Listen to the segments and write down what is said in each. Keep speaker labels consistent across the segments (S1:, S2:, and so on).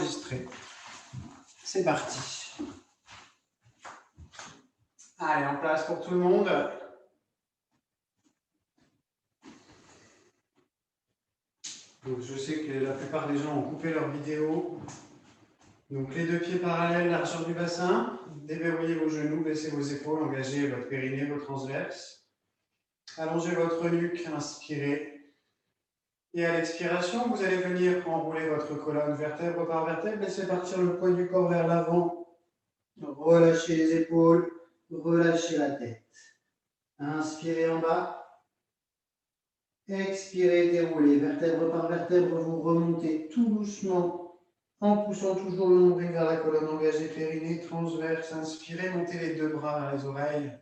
S1: enregistrer. C'est parti. Allez, en place pour tout le monde. Donc, je sais que la plupart des gens ont coupé leur vidéo. Donc, les deux pieds parallèles, largeur du bassin. Déverrouillez vos genoux, baissez vos épaules, engagez votre périnée, vos transverses. Allongez votre nuque, inspirez. Et à l'expiration, vous allez venir enrouler votre colonne vertèbre par vertèbre. Laissez partir le poids du corps vers l'avant. Relâchez les épaules, relâchez la tête. Inspirez en bas. Expirez, déroulez. Vertèbre par vertèbre, vous remontez tout doucement en poussant toujours le nombril vers la colonne engagée, périnée, transverse. Inspirez, montez les deux bras vers les oreilles.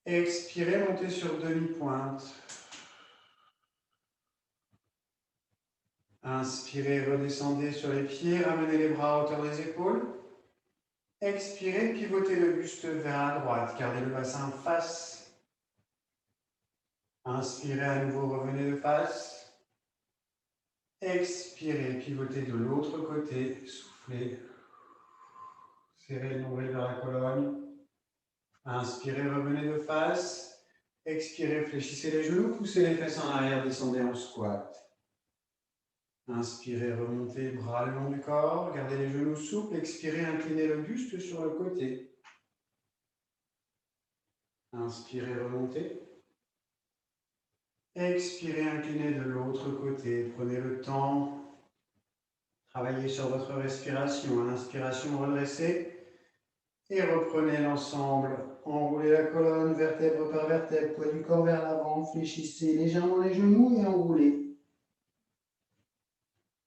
S1: Expirez, montez sur demi-pointe. Inspirez, redescendez sur les pieds, ramenez les bras à hauteur des épaules. Expirez, pivotez le buste vers la droite, gardez le bassin face. Inspirez à nouveau, revenez de face. Expirez, pivotez de l'autre côté, soufflez. Serrez le nombril vers la colonne. Inspirez, revenez de face. Expirez, fléchissez les genoux, poussez les fesses en arrière, descendez en squat. Inspirez, remontez, bras le long du corps, gardez les genoux souples, expirez, inclinez le buste sur le côté. Inspirez, remontez. Expirez, inclinez de l'autre côté, prenez le temps. Travaillez sur votre respiration. À l'inspiration, redressez. Et reprenez l'ensemble. Enroulez la colonne, vertèbre par vertèbre, poids du corps vers l'avant. Fléchissez légèrement les genoux et enroulez.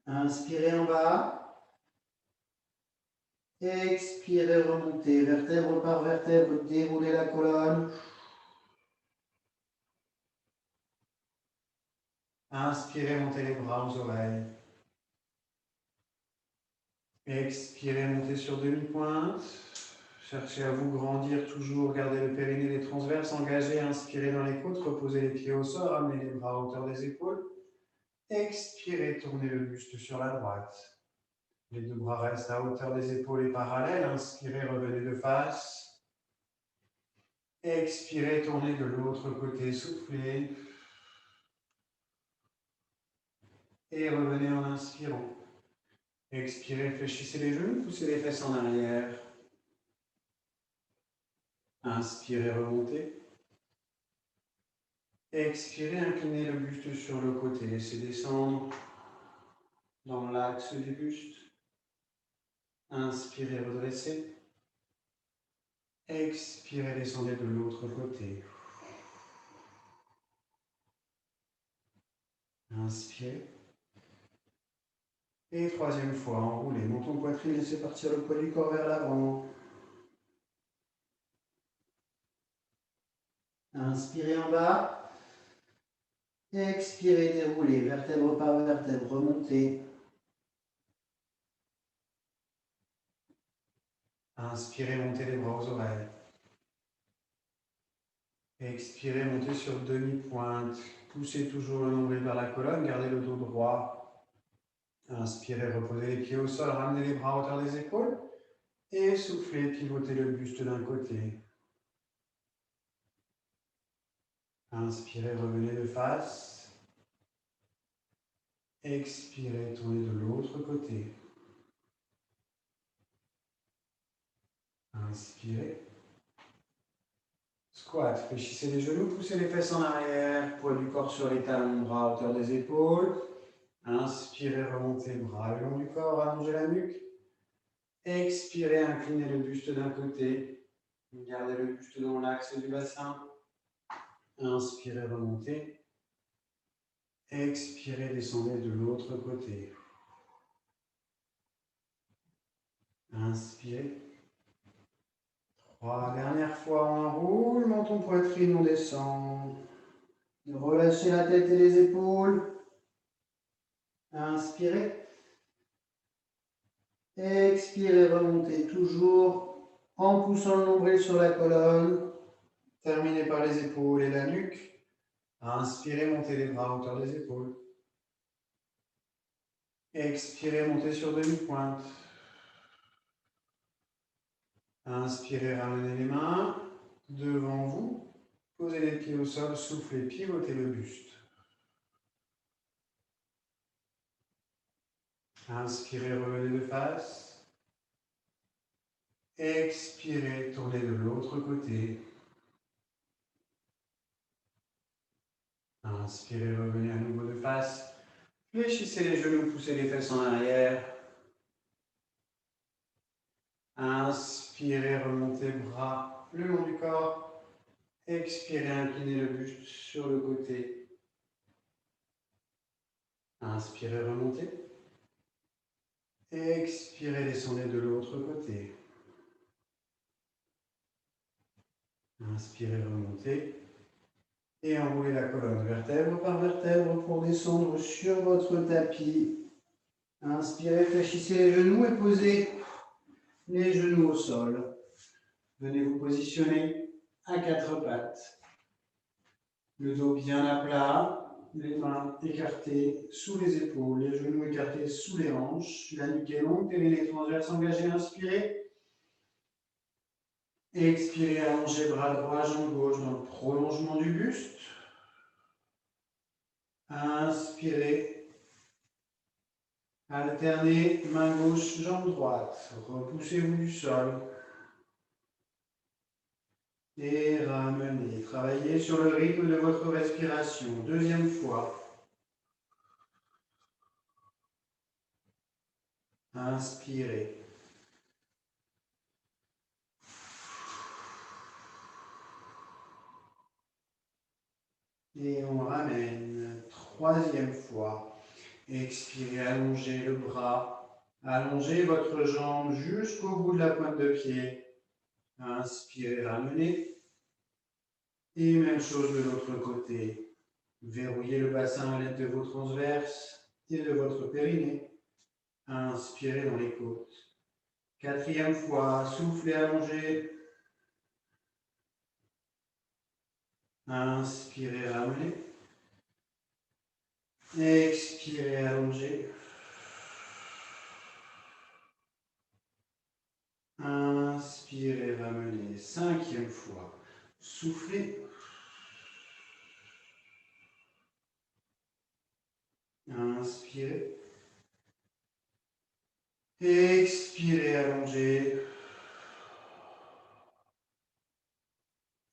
S1: Inspirez en bas. Expirez, remontez. Vertèbre par vertèbre, déroulez la colonne. Inspirez, montez les bras aux oreilles. Expirez, montez sur demi-pointe. Cherchez à vous grandir toujours, gardez le périnée des transverses engagés, inspirez dans les côtes, reposez les pieds au sol, ramenez les bras à hauteur des épaules. Expirez, tournez le buste sur la droite. Les deux bras restent à hauteur des épaules et parallèles. Inspirez, revenez de face. Expirez, tournez de l'autre côté, soufflez. Et revenez en inspirant. Expirez, fléchissez les genoux, poussez les fesses en arrière. Inspirez, remontez. Expirez, inclinez le buste sur le côté. Laissez descendre dans l'axe du buste. Inspirez, redressez. Expirez, descendez de l'autre côté. Inspirez. Et troisième fois, enroulez. Menton poitrine, laissez partir le poids du corps vers l'avant. Inspirez en bas. Expirez, déroulez. Vertèbre par vertèbre, remontez. Inspirez, montez les bras aux oreilles. Expirez, montez sur demi-pointe. Poussez toujours le nombril vers la colonne, gardez le dos droit. Inspirez, reposez les pieds au sol, ramenez les bras à hauteur des épaules. Et soufflez, pivotez le buste d'un côté. Inspirez, revenez de face. Expirez, tournez de l'autre côté. Inspirez. Squat, fléchissez les genoux, poussez les fesses en arrière, poids du corps sur les talons, bras à hauteur des épaules. Inspirez, remontez, bras le long du corps, allongez la nuque. Expirez, inclinez le buste d'un côté. Gardez le buste dans l'axe du bassin. Inspirez, remontez. Expirez, descendez de l'autre côté. Inspirez. 3 dernières fois, on enroule, menton poitrine, on descend. Relâchez la tête et les épaules. Inspirez. Expirez, remontez toujours en poussant le nombril sur la colonne. Terminez par les épaules et la nuque. Inspirez, montez les bras à hauteur des épaules. Expirez, montez sur demi-pointe. Inspirez, ramenez les mains devant vous. Posez les pieds au sol, soufflez, pivotez le buste. Inspirez, revenez de face. Expirez, tournez de l'autre côté. Inspirez, revenez à nouveau de face. Fléchissez les genoux, poussez les fesses en arrière. Inspirez, remontez bras le long du corps. Expirez, inclinez le buste sur le côté. Inspirez, remontez. Expirez, descendez de l'autre côté. Inspirez, remontez. Et enroulez la colonne vertèbre par vertèbre pour descendre sur votre tapis. Inspirez, fléchissez les genoux et posez les genoux au sol. Venez vous positionner à quatre pattes. Le dos bien à plat, les mains écartées sous les épaules, les genoux écartés sous les hanches, la nuque est longue, périnée transverse engagée, inspirez. Expirez, allongez bras droit, jambe gauche dans le prolongement du buste. Inspirez. Alternez, main gauche, jambe droite. Repoussez-vous du sol. Et ramenez. Travaillez sur le rythme de votre respiration. Deuxième fois. Inspirez. Et on ramène. Troisième fois. Expirez, allongez le bras. Allongez votre jambe jusqu'au bout de la pointe de pied. Inspirez, ramenez. Et même chose de l'autre côté. Verrouillez le bassin à l'aide de vos transverses et de votre périnée. Inspirez dans les côtes. Quatrième fois, soufflez, allongez. Inspirez, ramenez. Expirez, allongez. Inspirez, ramenez. Cinquième fois, soufflez. Inspirez. Expirez, allongez.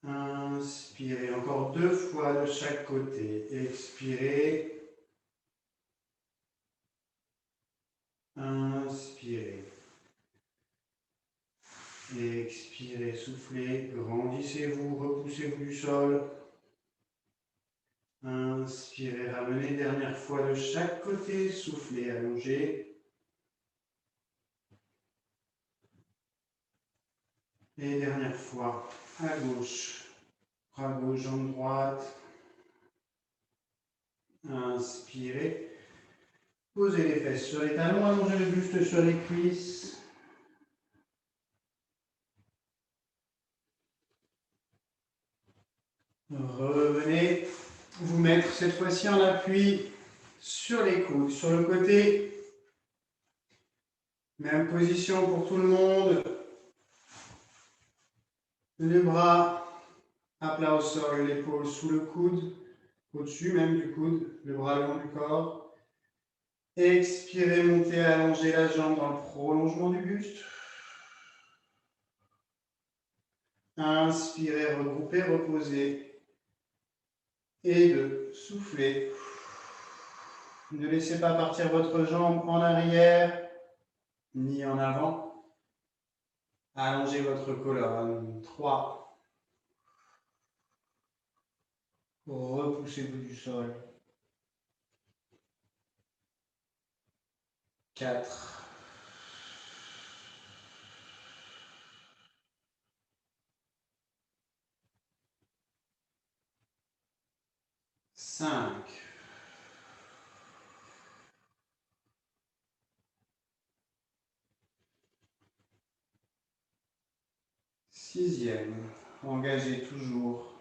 S1: Inspirez, encore deux fois de chaque côté. Expirez. Inspirez. Expirez, soufflez, grandissez-vous, repoussez-vous du sol. Inspirez, ramenez, dernière fois de chaque côté, soufflez, allongez. Et dernière fois, à gauche, bras gauche, jambe droite. Inspirez. Posez les fesses sur les talons, allongez le buste sur les cuisses. Revenez vous mettre cette fois-ci en appui sur les coudes, sur le côté. Même position pour tout le monde. Les bras à plat au sol, l'épaule sous le coude, au-dessus même du coude, le bras le long du corps. Expirez, montez, allongez la jambe dans le prolongement du buste. Inspirez, regroupez, reposez. Et deux, soufflez. Ne laissez pas partir votre jambe en arrière ni en avant. Allongez votre colonne. 3. Repoussez-vous du sol. 4. 5. 6e. Engagez toujours.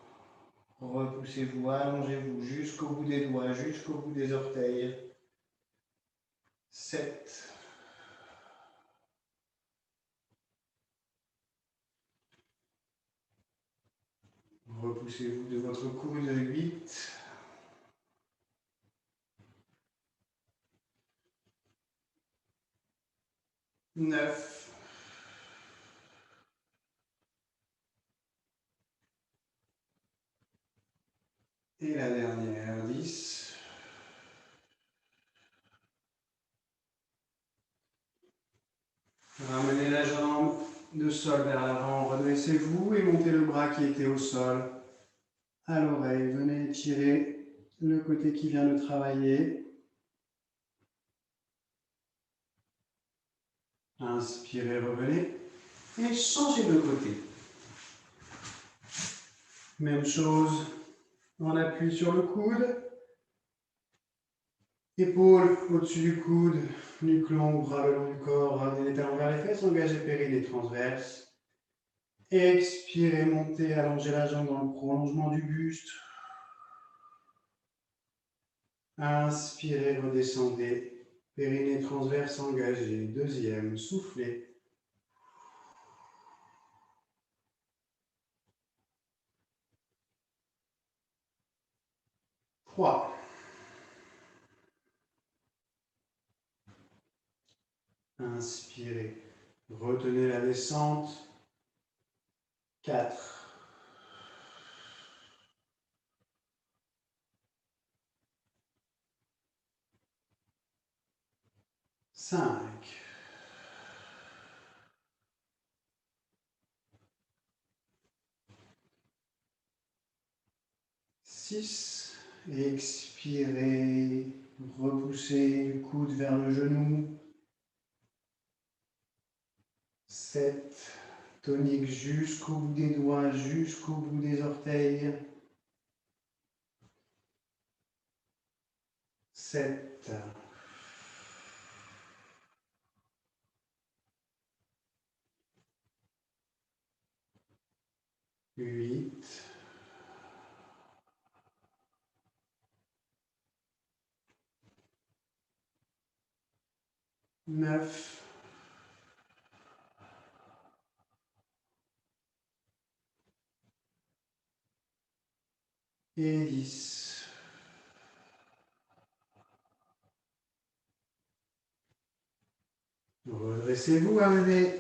S1: Repoussez-vous, allongez-vous jusqu'au bout des doigts, jusqu'au bout des orteils. 7. Repoussez-vous de votre coude, 8. 9. Et la dernière, 10. Ramenez la jambe de sol vers l'avant, redressez-vous et montez le bras qui était au sol à l'oreille. Venez étirer le côté qui vient de travailler. Inspirez, revenez et changez de côté. Même chose, on appuie sur le coude. Épaules au-dessus du coude, nuque longue, bras le long du corps, ramenez les talons vers les fesses, engagez périnée transverse. Expirez, montez, allongez la jambe dans le prolongement du buste. Inspirez, redescendez, périnée transverse engagée. Deuxième, soufflez. Trois. Inspirez, retenez la descente. 4. 5. 6. Expirez, repoussez le coude vers le genou. 7. Tonique jusqu'au bout des doigts, jusqu'au bout des orteils. 7. 8. 9. Et 10. Redressez-vous, amenez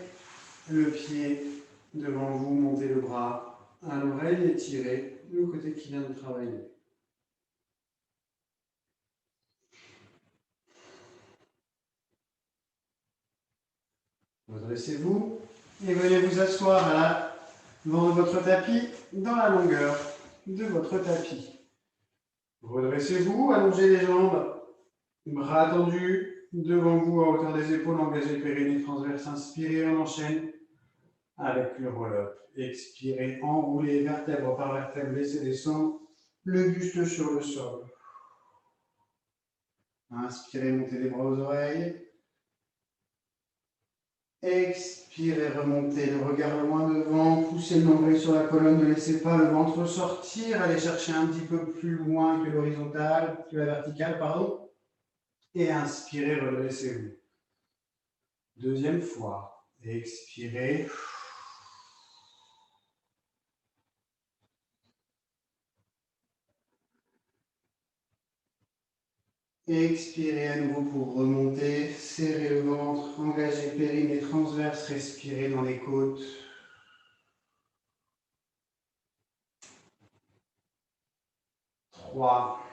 S1: le pied devant vous, montez le bras à l'oreille et tirez le côté qui vient de travailler. Redressez-vous et venez vous asseoir devant votre tapis dans la longueur de votre tapis. Redressez-vous, allongez les jambes, bras tendus devant vous à hauteur des épaules, engagez périnée transverse, inspirez, on enchaîne avec le roll-up. Expirez, enroulez vertèbre par vertèbre, laissez descendre le buste sur le sol. Inspirez, montez les bras aux oreilles. Expirez, remontez le regard loin devant, poussez le nombril sur la colonne, ne laissez pas le ventre sortir, allez chercher un petit peu plus loin que l'horizontale, que la verticale, pardon. Et inspirez, redressez-vous. Deuxième fois. Expirez. Expirez à nouveau pour remonter, serrez le ventre, engagez périnée transverse, respirez dans les côtes. 3.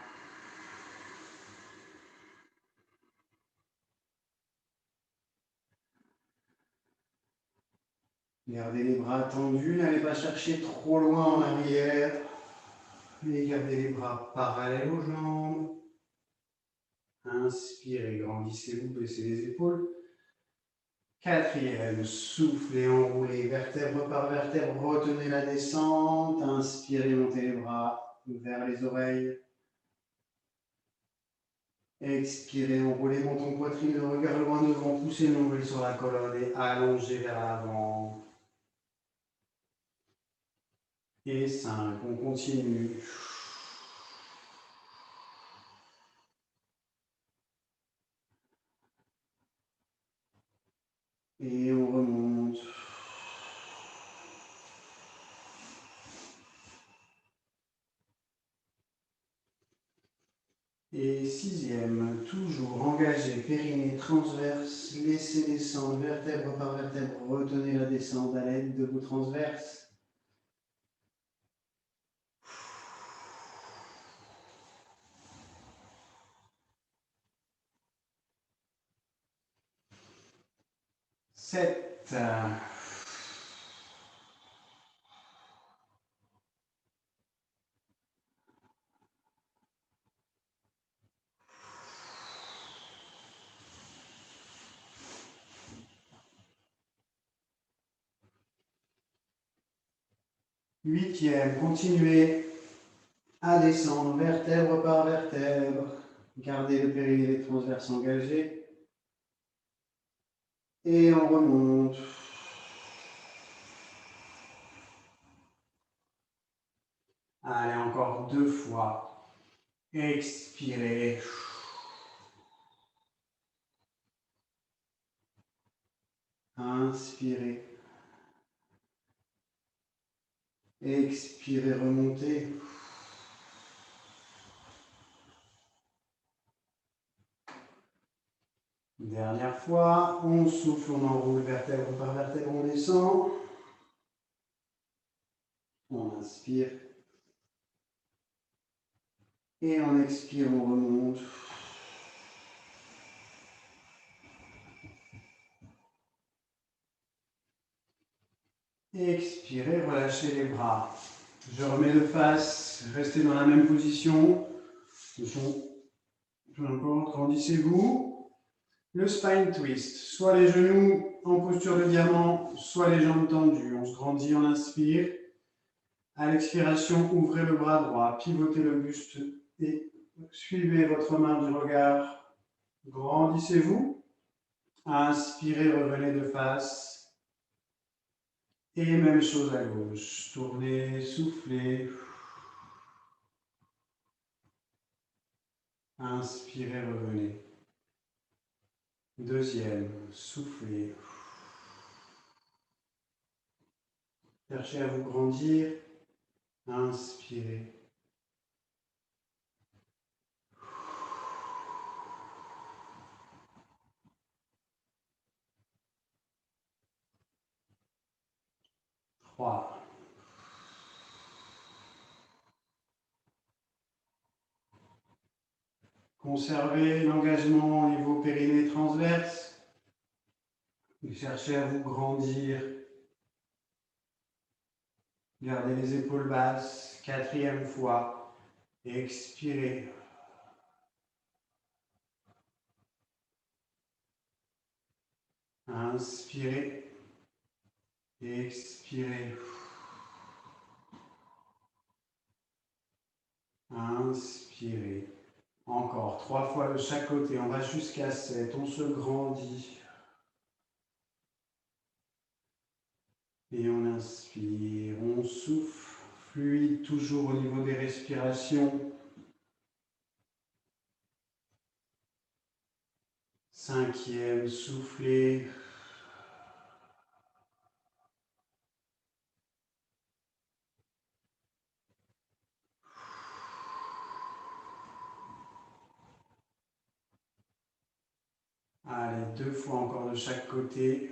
S1: Gardez les bras tendus, n'allez pas chercher trop loin en arrière. Et gardez les bras parallèles aux jambes. Inspirez, grandissez-vous, baissez les épaules. Quatrième, soufflez, enroulez, vertèbre par vertèbre, retenez la descente. Inspirez, montez les bras vers les oreilles. Expirez, enroulez, menton poitrine, le regard loin devant, poussez le nombril sur la colonne et allongez vers l'avant. Et 5, on continue. Et on remonte. Et 6e, toujours engagé, périnée transverse, laissez descendre vertèbre par vertèbre, retenez la descente à l'aide de vos transverses. 7. 8e, continuez à descendre vertèbre par vertèbre. Gardez le périnée et les transverses engagés. Et on remonte. Allez, encore 2 fois. Expirez. Inspirez. Expirez, remontez. Dernière fois, on souffle, on enroule vertèbre par vertèbre, on descend. On inspire. Et on expire, on remonte. Expirez, relâchez les bras. Je remets de face, restez dans la même position. Peu importe, grandissez-vous. Le spine twist, soit les genoux en posture de diamant, soit les jambes tendues. On se grandit, on inspire. À l'expiration, ouvrez le bras droit, pivotez le buste et suivez votre main du regard. Grandissez-vous. Inspirez, revenez de face. Et même chose à gauche. Tournez, soufflez. Inspirez, revenez. Deuxième, soufflez. Cherchez à vous grandir. Inspirez. Trois. Conservez l'engagement au niveau périnée transverse. Et cherchez à vous grandir. Gardez les épaules basses. Quatrième fois. Expirez. Inspirez. Expirez. Inspirez. Encore 3 fois de chaque côté. On va jusqu'à 7. On se grandit. Et on inspire. On souffle. Fluide toujours au niveau des respirations. 5e, soufflez. Allez, 2 fois encore de chaque côté.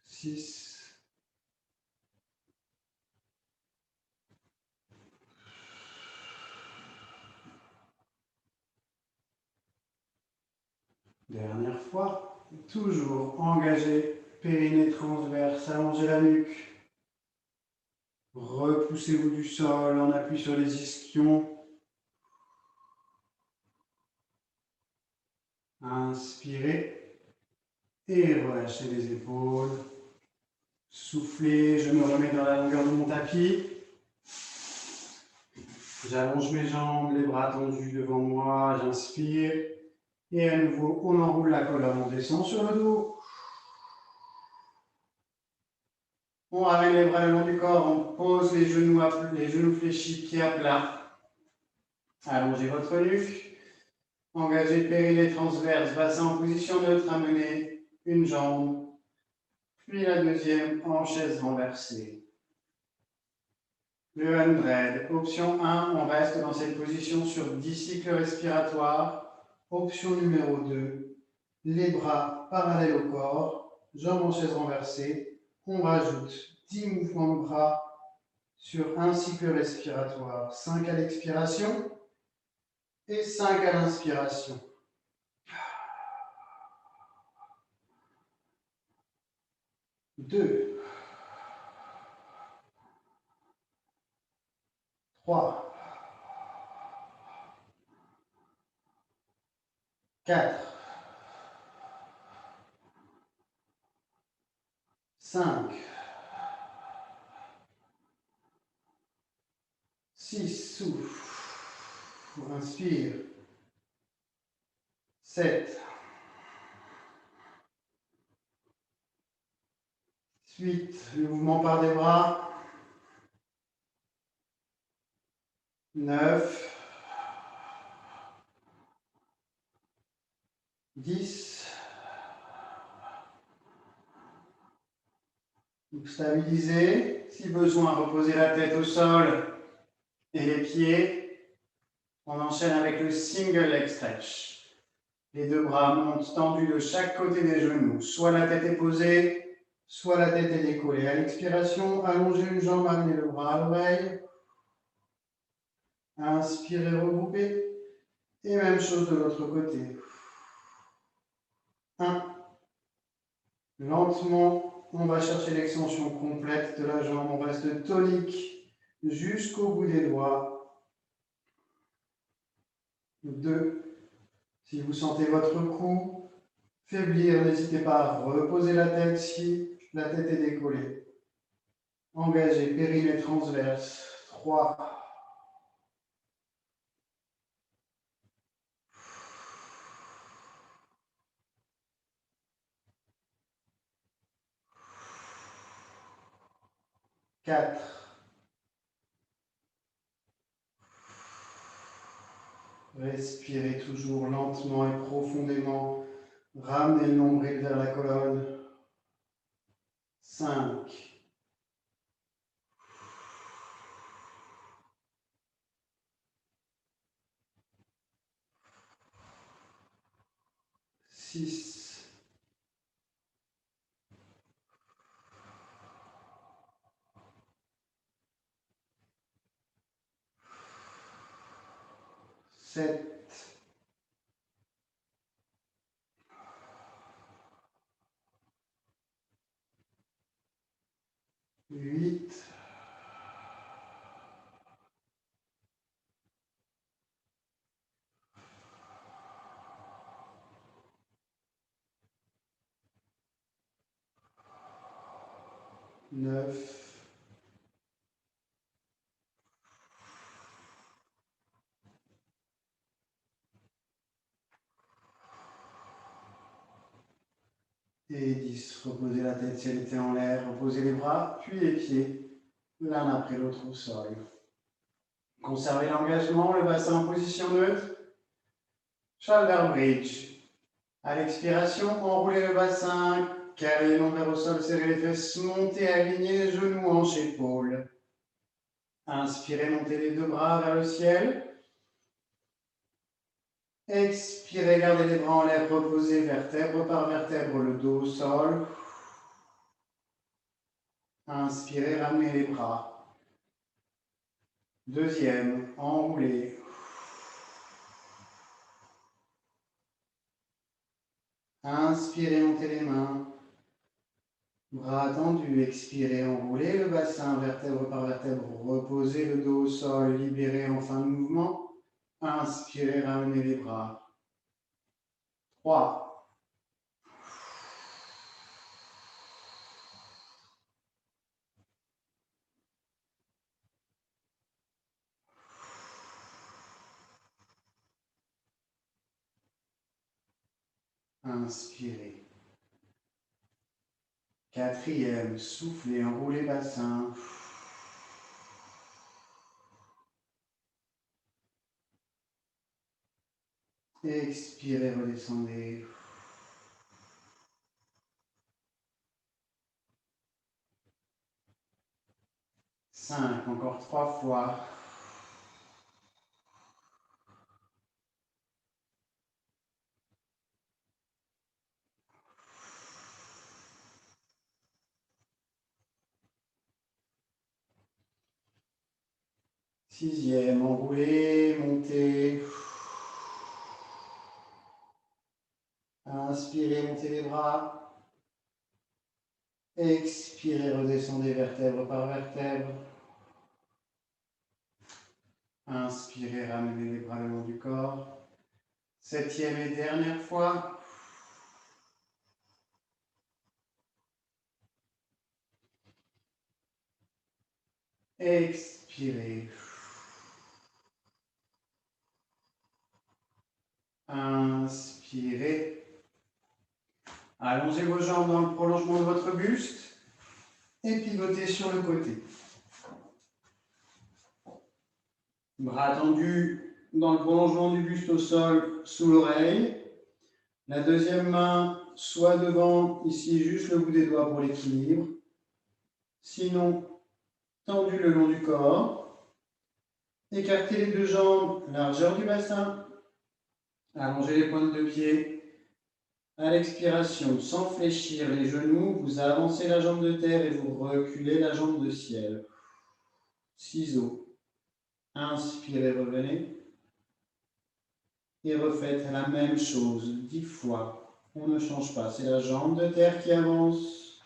S1: 6. Dernière fois. Toujours engagé. Périnée transverse, allongez la nuque. Repoussez-vous du sol en appui sur les ischions. Inspirez. Et relâchez les épaules. Soufflez, je me remets dans la longueur de mon tapis. J'allonge mes jambes, les bras tendus devant moi, j'inspire. Et à nouveau, on enroule la colonne, on descend sur le dos. On ramène les bras le long du corps, on pose les genoux fléchis, pieds à plat. Allongez votre nuque. Engagez le périnée transverse, bassin en position neutre, amenez une jambe, puis la deuxième en chaise renversée. Le hundred. Option 1, on reste dans cette position sur 10 cycles respiratoires. Option numéro 2, les bras parallèles au corps, jambes en chaise renversée. On rajoute 10 mouvements de bras sur un cycle respiratoire. 5 à l'expiration et 5 à l'inspiration. 2, 3, 4, 5, 6, souffle. Inspire. 7, 8, le mouvement par des bras. 9, 10. Donc stabiliser. Si besoin, reposer la tête au sol et les pieds. On enchaîne avec le single leg stretch. Les deux bras montent tendus de chaque côté des genoux. Soit la tête est posée, soit la tête est décollée. À l'expiration, allongez une jambe, amenez le bras à l'oreille. Inspirez, regroupez. Et même chose de l'autre côté. 1. Lentement, on va chercher l'extension complète de la jambe. On reste tonique jusqu'au bout des doigts. 2. Si vous sentez votre cou faiblir, n'hésitez pas à reposer la tête si la tête est décollée. Engagez, périnée transverse. 3. 4. Respirez toujours lentement et profondément. Ramenez le nombril vers la colonne. 5. 6. 7. 8. 9. 10. Reposez la tête si elle était en l'air. Reposez les bras, puis les pieds, l'un après l'autre au sol. Conservez l'engagement, le bassin en position neutre. Shoulder bridge. À l'expiration, enroulez le bassin, calez les lombaires au sol, serrez les fesses, montez, alignez les genoux, hanches, épaules. Inspirez, montez les deux bras vers le ciel. Expirez, gardez les bras en l'air, reposez vertèbre par vertèbre, le dos au sol. Inspirez, ramenez les bras. Deuxième, enroulez. Inspirez, montez les mains. Bras tendus, expirez, enroulez le bassin, vertèbre par vertèbre, reposez le dos au sol, libérez en fin de mouvement. Inspirez, ramenez les bras. 3. Inspirez. Quatrième, soufflez, enroulez bassin. Expirez, redescendez. 5, encore 3 fois. Sixième, enroulez, montez. Inspirez, montez les bras. Expirez, redescendez vertèbre par vertèbre. Inspirez, ramenez les bras le long du corps. Septième et dernière fois. Expirez. Inspirez. Allongez vos jambes dans le prolongement de votre buste et pivotez sur le côté. Bras tendus dans le prolongement du buste au sol, sous l'oreille. La deuxième main soit devant, ici juste le bout des doigts pour l'équilibre. Sinon, tendu le long du corps. Écartez les deux jambes, largeur du bassin. Allongez les pointes de pied. À l'expiration, sans fléchir les genoux, vous avancez la jambe de terre et vous reculez la jambe de ciel. Ciseaux. Inspirez, revenez. Et refaites la même chose 10 fois. On ne change pas. C'est la jambe de terre qui avance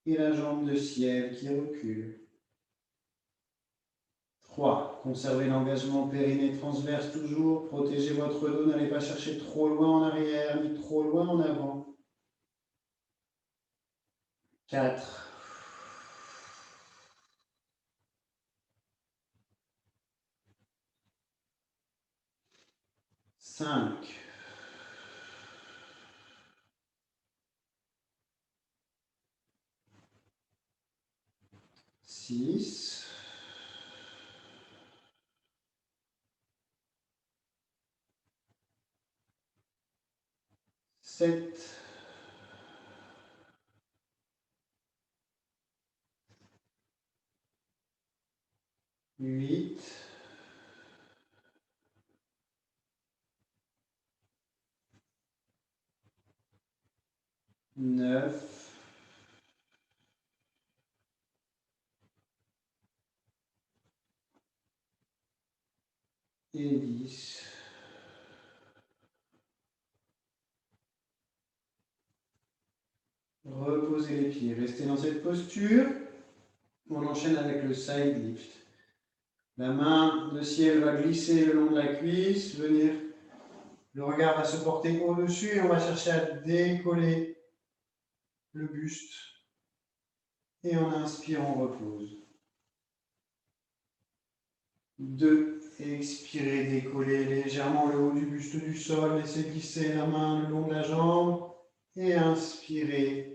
S1: et la jambe de ciel qui recule. 3. Conservez l'engagement périnée transverse toujours. Protégez votre dos. N'allez pas chercher trop loin en arrière ni trop loin en avant. 4. 5. 6. 7. 8. 9. Et 10. Reposez les pieds. Restez dans cette posture. On enchaîne avec le side lift. La main de ciel va glisser le long de la cuisse, venir. Le regard va se porter au-dessus et on va chercher à décoller le buste. Et en inspire, on repose. 2. Expirez, décollez légèrement le haut du buste du sol. Laissez glisser la main le long de la jambe. Et inspirez.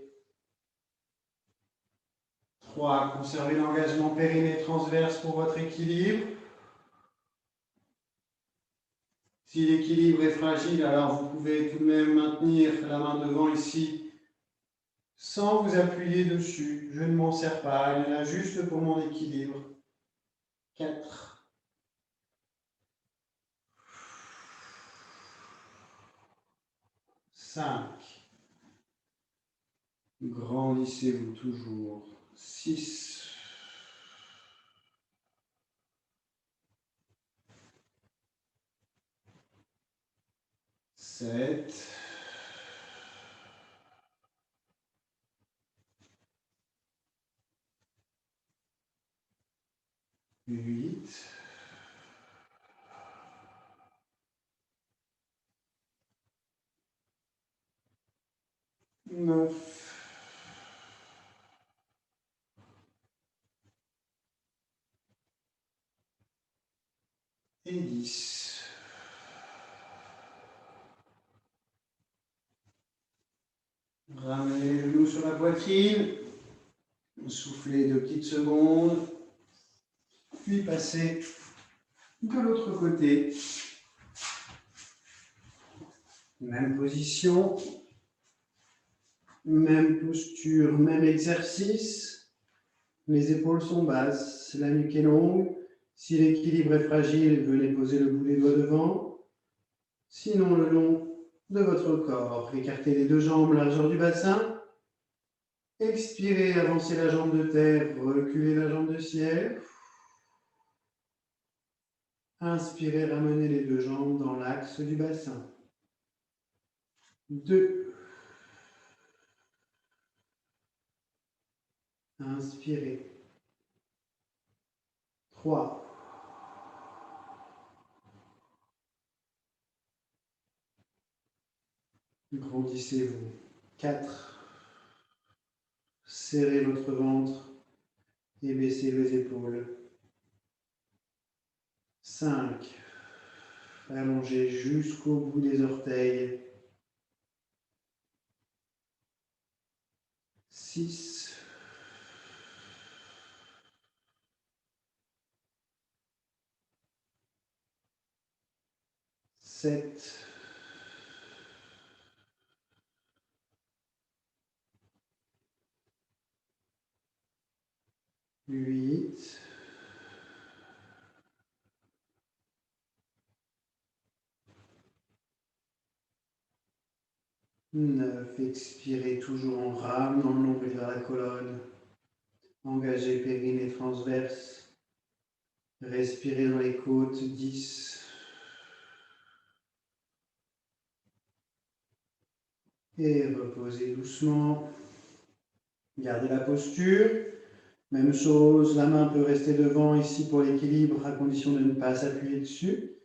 S1: 3. Conservez l'engagement périnée transverse pour votre équilibre. Si l'équilibre est fragile, alors vous pouvez tout de même maintenir la main devant ici sans vous appuyer dessus. Je ne m'en sers pas, elle est là juste pour mon équilibre. 4. 5. Grandissez-vous toujours. 6. 7. 8. 9. Et 10. Ramenez les genoux sur la poitrine. Soufflez 2 petites secondes. Puis passez de l'autre côté. Même position. Même posture, même exercice. Les épaules sont basses, la nuque est longue. Si l'équilibre est fragile, venez poser le bout des doigts devant. Sinon, le long de votre corps. Écartez les deux jambes, largeur du bassin. Expirez, avancez la jambe de terre, reculez la jambe de ciel. Inspirez, ramenez les deux jambes dans l'axe du bassin. 2. Inspirez. 3. Grandissez-vous. 4. Serrez votre ventre et baissez les épaules. 5. Allongez jusqu'au bout des orteils. 6. 7. 8. 9. Expirez toujours en rame dans le nombril vers la colonne. Engagez périnée transverse. Respirez dans les côtes. 10. Et reposez doucement. Gardez la posture. Même chose, la main peut rester devant ici pour l'équilibre à condition de ne pas s'appuyer dessus.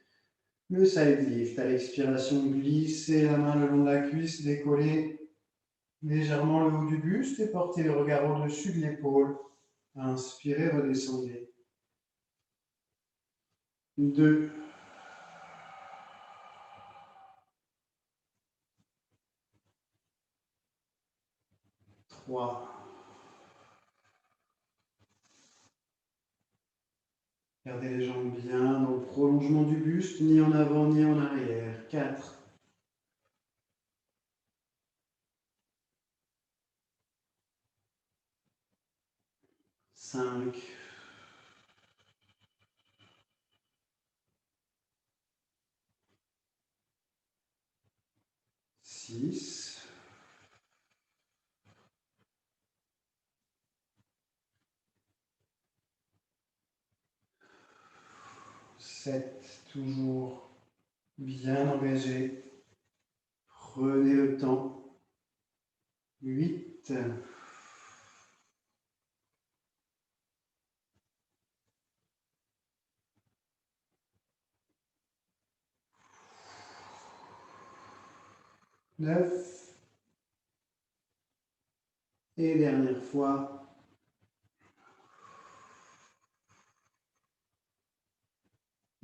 S1: Le side lift, à l'expiration, glissez la main le long de la cuisse, décollez légèrement le haut du buste et portez le regard au-dessus de l'épaule. Inspirez, redescendez. 2. 3. Gardez les jambes bien dans le prolongement du buste, ni en avant ni en arrière. 4. 5. 6. 7. Toujours bien engagé. Prenez le temps. 8. 9. Et dernière fois.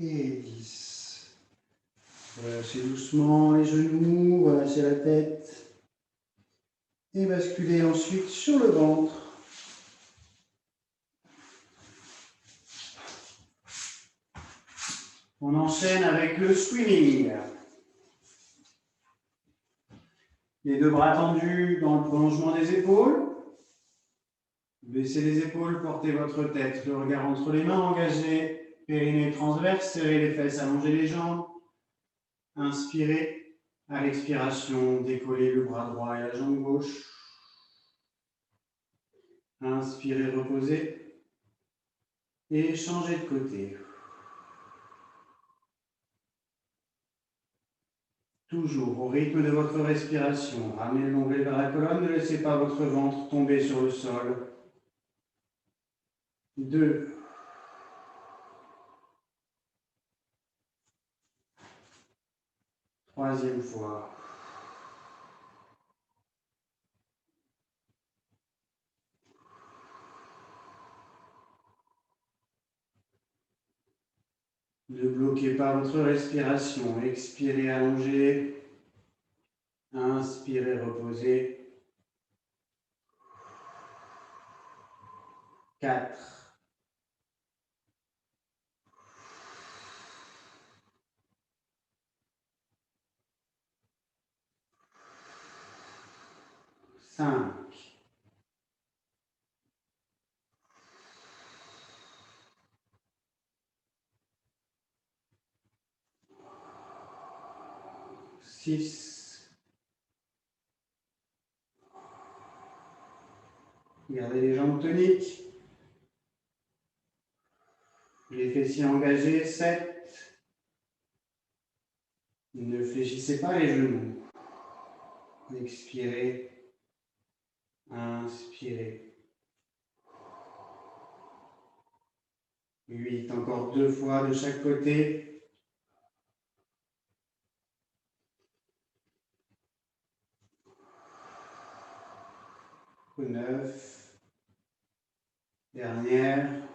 S1: Et 10. Relâchez doucement les genoux, relâchez la tête. Et basculez ensuite sur le ventre. On enchaîne avec le swimming. Les deux bras tendus dans le prolongement des épaules. Baissez les épaules, portez votre tête, le regard entre les mains, engagez, périnée transverse, serrez les fesses, allongez les jambes. Inspirez. À l'expiration, décollez le bras droit et la jambe gauche. Inspirez, reposez. Et changez de côté. Toujours au rythme de votre respiration. Ramenez le nombril vers la colonne, ne laissez pas votre ventre tomber sur le sol. 2. 3e fois. Ne bloquez pas votre respiration. Expirez, allongez. Inspirez, reposez. 4. 5. 6. Gardez les jambes toniques. Les fessiers engagés, 7. Ne fléchissez pas les genoux. Expirez. Inspirez. 8. Encore 2 fois de chaque côté. 9. Dernière.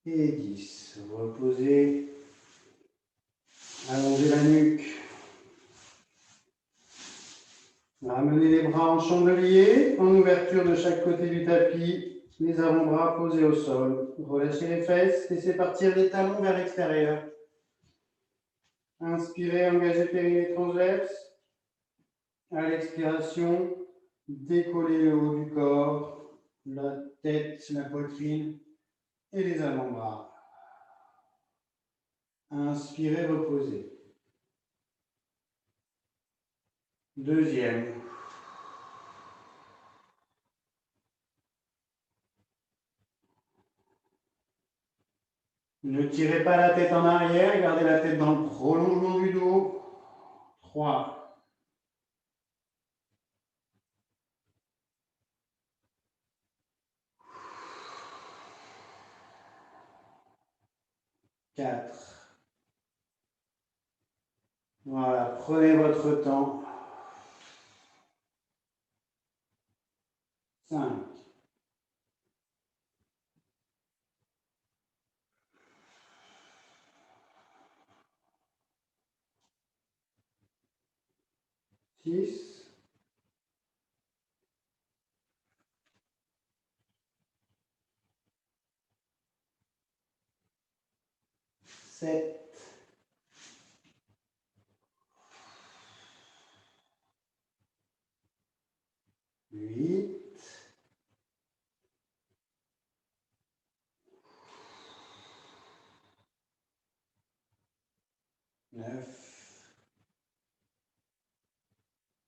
S1: Et 10. Reposez. Allongez la nuque. Ramenez les bras en chandelier, en ouverture de chaque côté du tapis. Les avant-bras posés au sol. Relâchez les fesses. Laissez partir les talons vers l'extérieur. Inspirez, engagez périnée transverse. À l'expiration, décollez le haut du corps, la tête, la poitrine et les avant-bras. Inspirez, reposez. Deuxième. Ne tirez pas la tête en arrière, gardez la tête dans le prolongement du dos. 3. 4. Voilà, prenez votre temps. 5. 6. 7. 8. 9.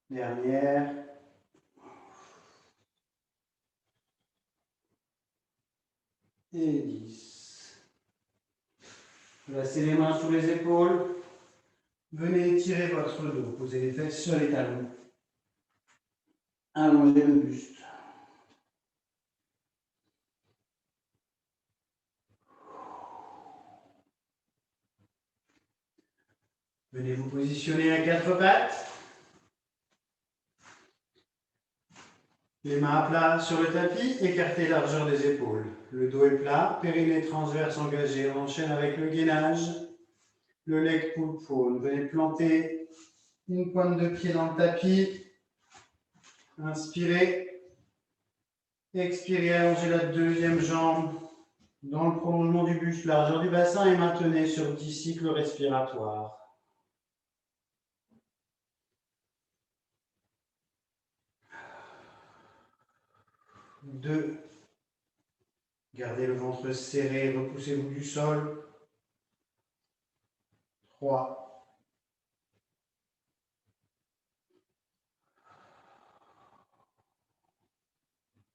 S1: Dernière. Et 10. Placez les mains sous les épaules. Venez étirer votre dos. Posez les fesses sur les talons. Allongez le buste. Venez vous positionner à 4 pattes. Les mains à plat sur le tapis, écartez largeur des épaules. Le dos est plat, périnée transverse engagé. On enchaîne avec le gainage, le leg pull fawn. Venez planter une pointe de pied dans le tapis. Inspirez. Expirez, allongez la deuxième jambe dans le prolongement du buste, largeur du bassin et maintenez sur 10 cycles respiratoires. 2. Gardez le ventre serré, repoussez-vous du sol. 3.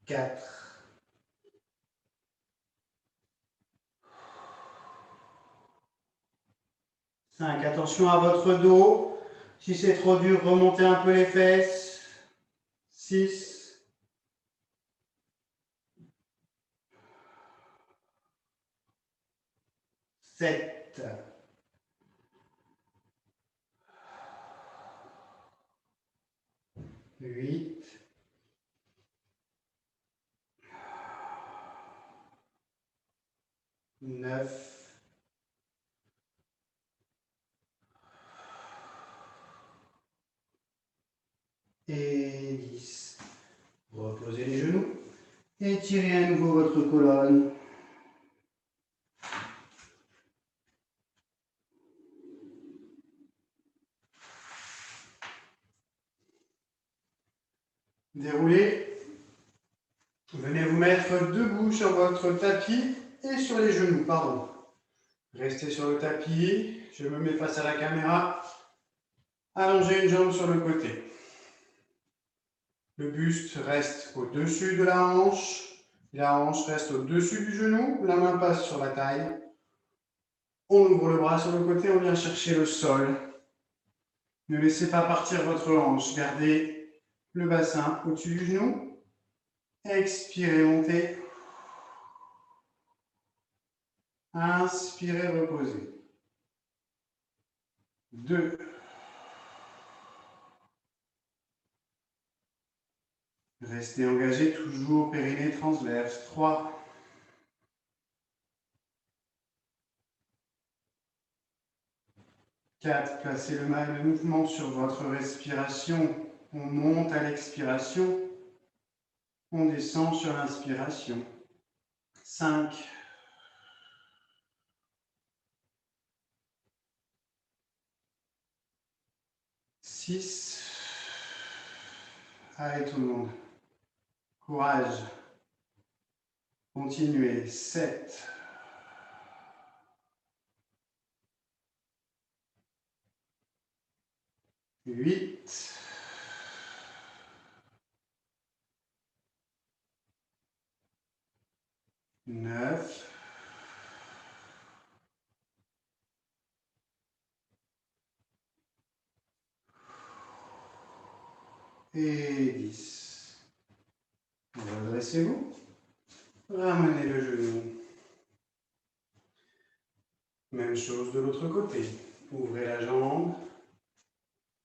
S1: 4. 5. Attention à votre dos. Si c'est trop dur, remontez un peu les fesses. 6. 7. 8. 9. Et 10. Reposez les genoux. Étirez à nouveau votre colonne. Déroulez. Venez vous mettre debout sur votre tapis et sur les genoux, pardon. Restez sur le tapis, je me mets face à la caméra. Allongez une jambe sur le côté. Le buste reste au-dessus de la hanche. La hanche reste au-dessus du genou. La main passe sur la taille. On ouvre le bras sur le côté, on vient chercher le sol. Ne laissez pas partir votre hanche. Gardez le bassin au-dessus du genou. Expirez, montez. Inspirez, reposez. 2. Restez engagé, toujours périnée transverse. 3. 4. Placez le mouvement sur votre respiration. On monte à l'expiration. On descend sur l'inspiration. 5. 6. Allez tout le monde. Courage. Continuez. 7. 8. 9. Et 10. Redressez-vous. Ramenez le genou. Même chose de l'autre côté. Ouvrez la jambe.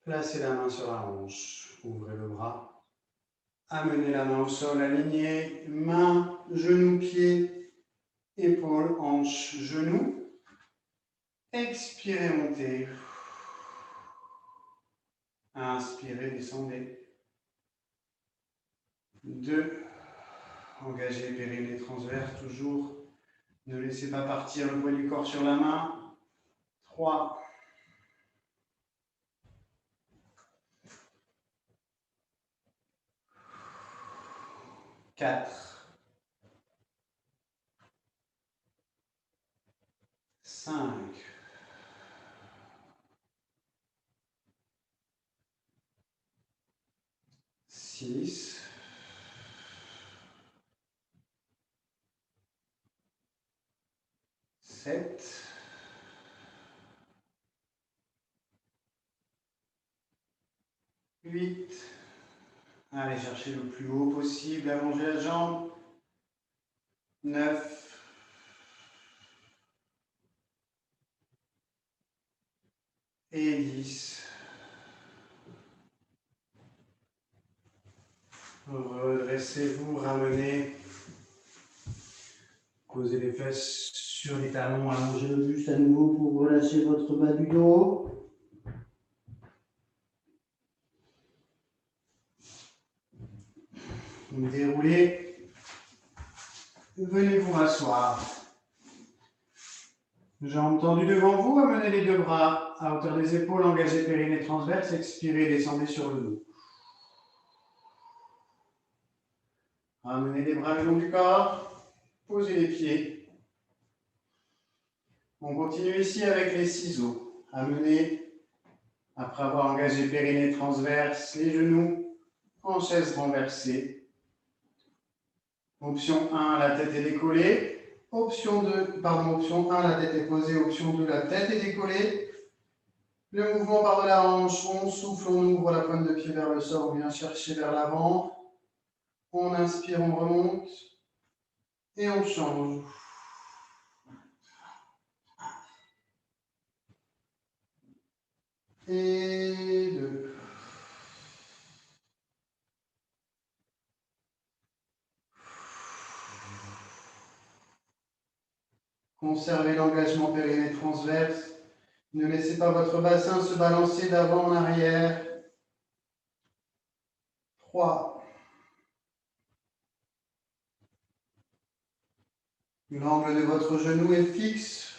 S1: Placez la main sur la hanche. Ouvrez le bras. Amenez la main au sol, alignée. Main, genou, pied, épaule, hanche, genou. Expirez, montez. Inspirez, descendez. 2. Engagez périnée transverse, toujours. Ne laissez pas partir le poids du corps sur la main. 3. 4. 5. 6. 7. 8. Allez chercher le plus haut possible, allongez la jambe. 9. Et 10. Redressez-vous, ramenez. Posez les fesses sur les talons, allongez le buste à nouveau pour relâcher votre bas du dos. Déroulez. Venez vous rasseoir. Jambes tendues devant vous, amenez les deux bras à hauteur des épaules, engagez périnée transverse, expirez, descendez sur le dos. Ramenez les bras le long du corps, posez les pieds. On continue ici avec les ciseaux. Amenez, après avoir engagé périnée transverse, les genoux en chaise renversée. Option 1, la tête est décollée. Option 1, la tête est posée. Option 2, la tête est décollée. Le mouvement part de la hanche, on souffle, on ouvre la pointe de pied vers le sol, on vient chercher vers l'avant. On inspire, on remonte. Et on change. Et 2. Conservez l'engagement périnée transverse. Ne laissez pas votre bassin se balancer d'avant en arrière. 3. L'angle de votre genou est fixe.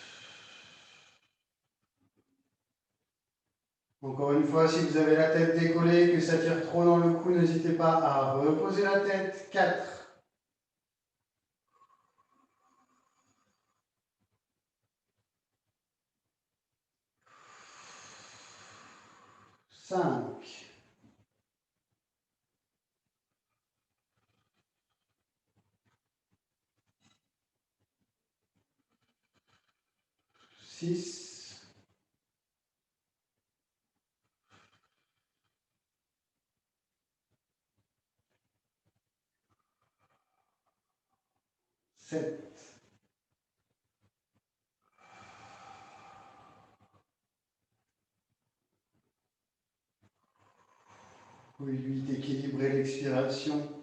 S1: Encore une fois, si vous avez la tête décollée, que ça tire trop dans le cou, n'hésitez pas à reposer la tête. 4. 5, 6, 7, 8, équilibrez l'expiration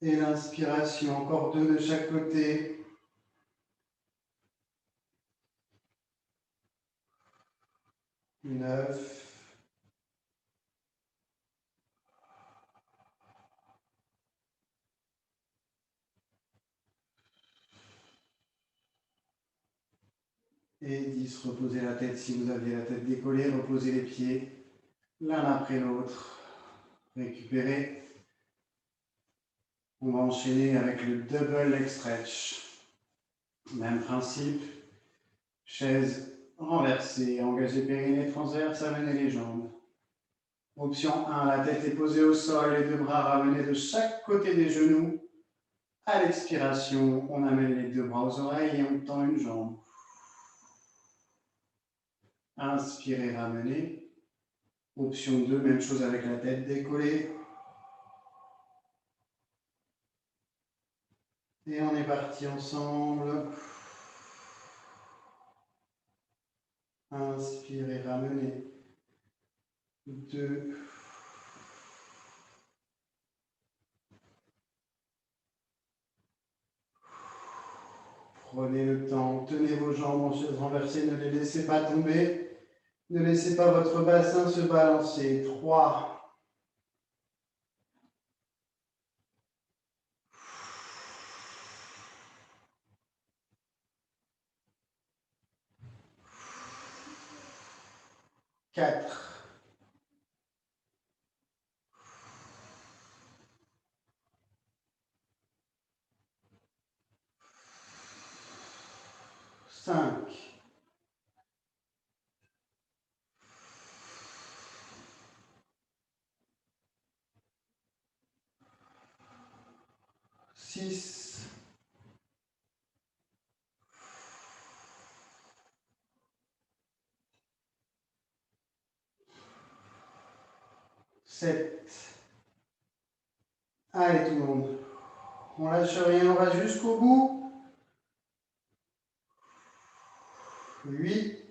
S1: et l'inspiration, encore 2 de chaque côté. 9, 10, reposez la tête si vous aviez la tête décollée, reposez les pieds l'un après l'autre. Récupérez. On va enchaîner avec le double leg stretch. Même principe. Chaise renversée, engagez périnée transverse, amenez les jambes. Option 1, la tête est posée au sol, les 2 bras ramenés de chaque côté des genoux. À l'expiration, on amène les 2 bras aux oreilles et on tend une jambe. Inspirez, ramenez. Option 2, même chose avec la tête décollée. Et on est parti ensemble. Inspirez, ramenez. 2. Prenez le temps, tenez vos jambes en chaise renversée, ne les laissez pas tomber. Ne laissez pas votre bassin se balancer. 3. 4. 5. 6. 7. Allez tout le monde. On lâche rien, on va jusqu'au bout. 8.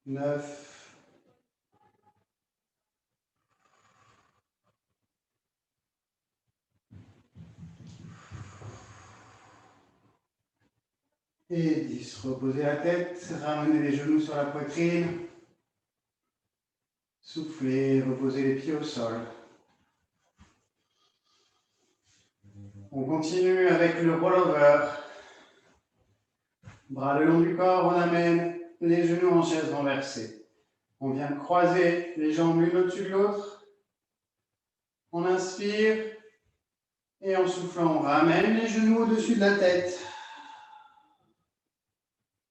S1: 9. Et 10. Reposez la tête, ramenez les genoux sur la poitrine. Soufflez, reposez les pieds au sol. On continue avec le rollover. Bras le long du corps, on amène les genoux en chaise renversée. On vient croiser les jambes l'une au-dessus de l'autre. On inspire et en soufflant, on ramène les genoux au-dessus de la tête.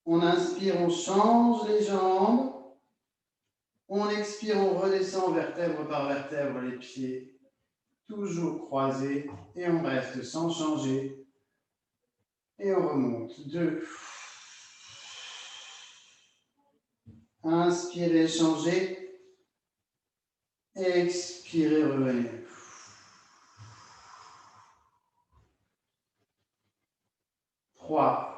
S1: On inspire, on change les jambes. On expire, on redescend vertèbre par vertèbre, les pieds toujours croisés. Et on reste sans changer. Et on remonte. 2. Inspirez, changez. Expirez, revenez. 3.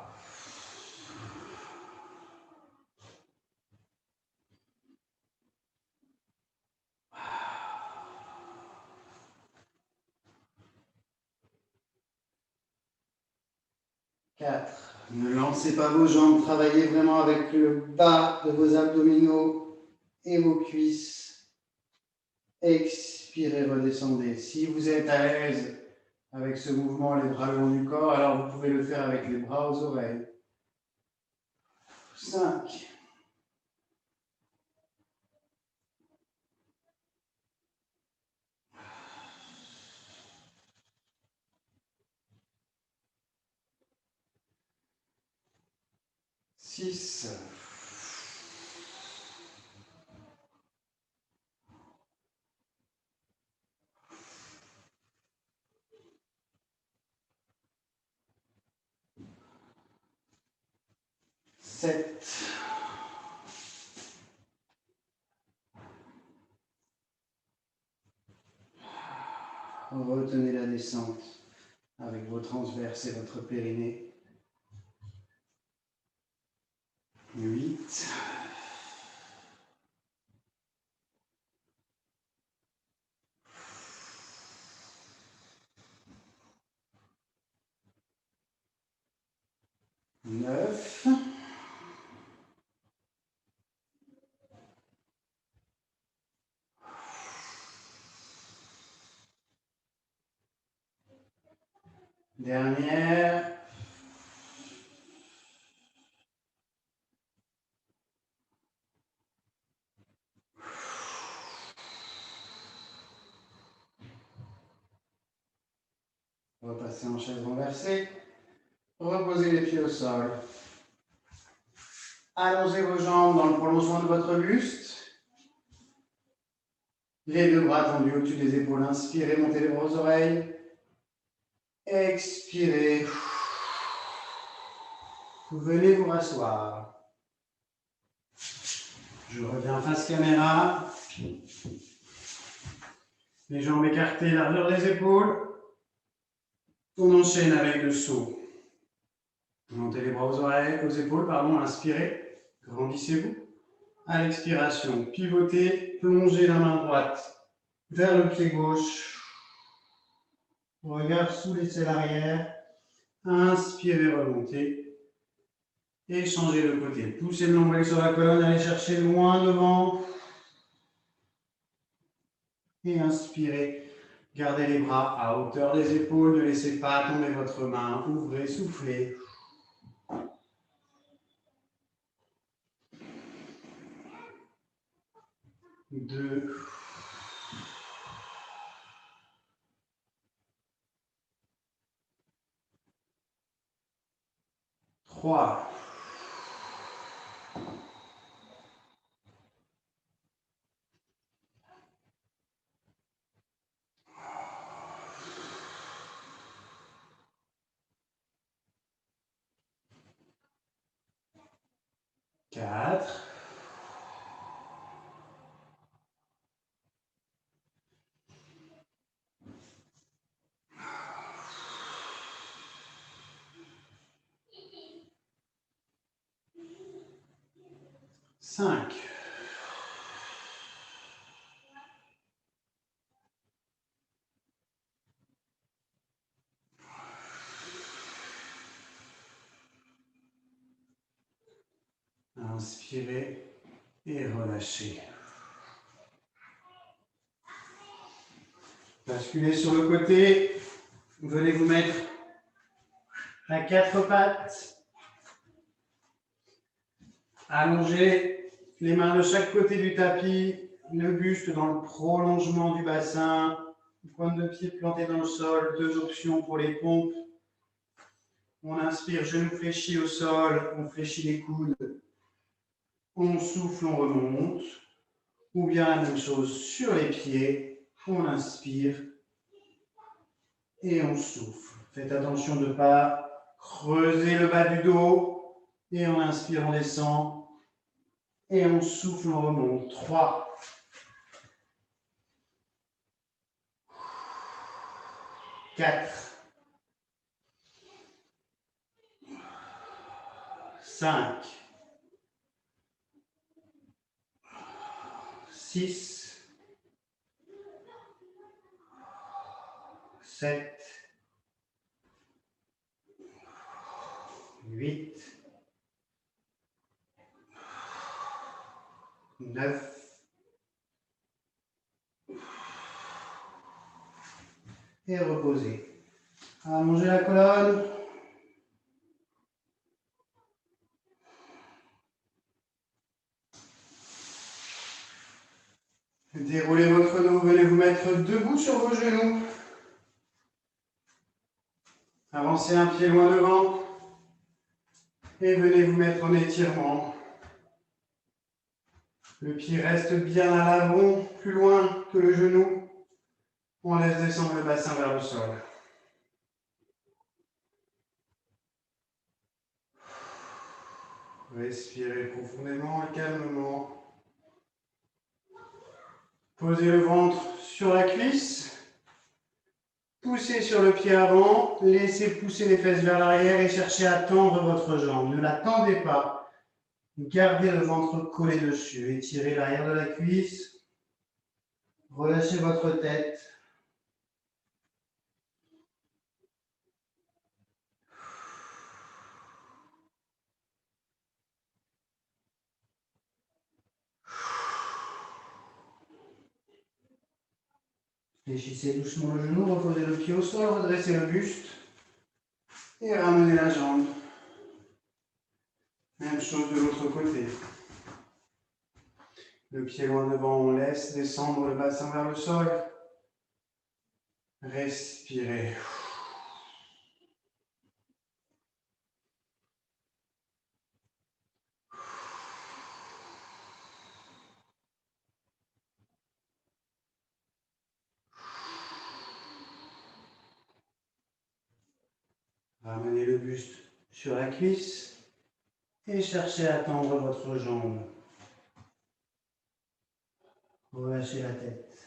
S1: 4. Ne lancez pas vos jambes, travaillez vraiment avec le bas de vos abdominaux et vos cuisses. Expirez, redescendez. Si vous êtes à l'aise avec ce mouvement, les bras le long du corps, alors vous pouvez le faire avec les bras aux oreilles. 5. 6, 7, 8, retenez la descente avec vos transverses et votre périnée. 8, 9, dernière, 10. Repassez en chaise renversée. Reposez les pieds au sol. Allongez vos jambes dans le prolongement de votre buste. Les deux bras tendus au-dessus des épaules. Inspirez, montez les bras aux oreilles. Expirez. Venez vous rasseoir. Je reviens face caméra. Les jambes écartées, largeur des épaules. On enchaîne avec le saut. Montez les bras aux oreilles, aux épaules, pardon, inspirez. Grandissez-vous. À l'expiration, pivotez, plongez la main droite vers le pied gauche. Regard sous l'aisselle arrière. Inspirez, remontez. Et changez de côté. Poussez le nombril sur la colonne, allez chercher loin devant. Et inspirez. Gardez les bras à hauteur des épaules. Ne laissez pas tomber votre main. Ouvrez, soufflez. 2. 3. 4. 5. 'Inspirez et relâchez. Basculez sur le côté. Venez vous mettre à 4 pattes. Allongez les mains de chaque côté du tapis, le buste dans le prolongement du bassin, pointe de pied plantée dans le sol, 2 options pour les pompes. On inspire, genoux fléchis au sol, on fléchit les coudes, on souffle, on remonte, ou bien la même chose sur les pieds, on inspire et on souffle. Faites attention de ne pas creuser le bas du dos, et on inspire, on descend, et on souffle, on remonte. 3. 4. 5. 6. 7. 8. 9. Et reposez. Allongez la colonne. Déroulez votre dos, venez vous mettre debout sur vos genoux. Avancez un pied loin devant. Et venez vous mettre en étirement. Le pied reste bien à l'avant, plus loin que le genou. On laisse descendre le bassin vers le sol. Respirez profondément et calmement. Posez le ventre sur la cuisse. Poussez sur le pied avant. Laissez pousser les fesses vers l'arrière et cherchez à tendre votre jambe. Ne la tendez pas. Gardez le ventre collé dessus. Étirez l'arrière de la cuisse. Relâchez votre tête. Fléchissez doucement le genou, reposez le pied au sol, redressez le buste et ramenez la jambe. Même chose de l'autre côté. Le pied loin devant, on laisse descendre le bassin vers le sol. Respirez. Ramenez le buste sur la cuisse et cherchez à tendre votre jambe. Relâchez la tête.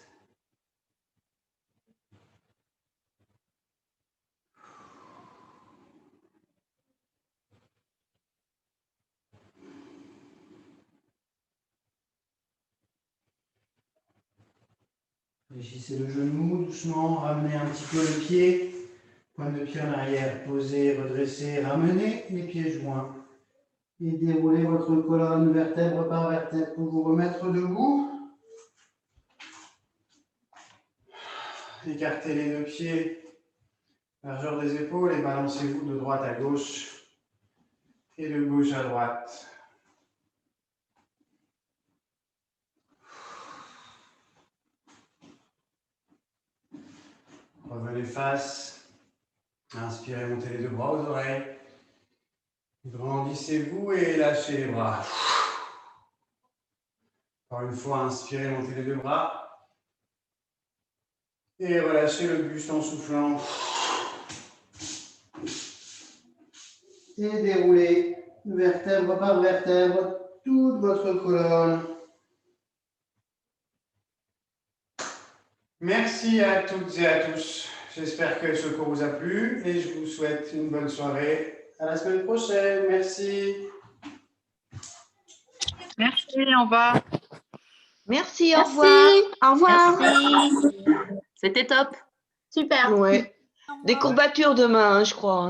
S1: Fléchissez le genou doucement, ramenez un petit peu le pied, pointe de pied en arrière, posez, redressez, ramenez les pieds joints et déroulez votre colonne vertèbre par vertèbre pour vous remettre debout. Écartez les deux pieds, largeur des épaules et balancez-vous de droite à gauche et de gauche à droite. Revenez face. Inspirez, montez les deux bras aux oreilles. Grandissez-vous et lâchez les bras. Encore une fois, inspirez, montez les deux bras. Et relâchez le buste en soufflant. Et déroulez vertèbre par vertèbre toute votre colonne. Merci à toutes et à tous. J'espère que ce cours vous a plu et je vous souhaite une bonne soirée. À la semaine prochaine. Merci.
S2: Merci, au revoir.
S3: Merci, au revoir.
S4: Au revoir.
S2: Merci. C'était top.
S4: Super.
S3: Ouais. Des courbatures demain, hein, je crois. Hein.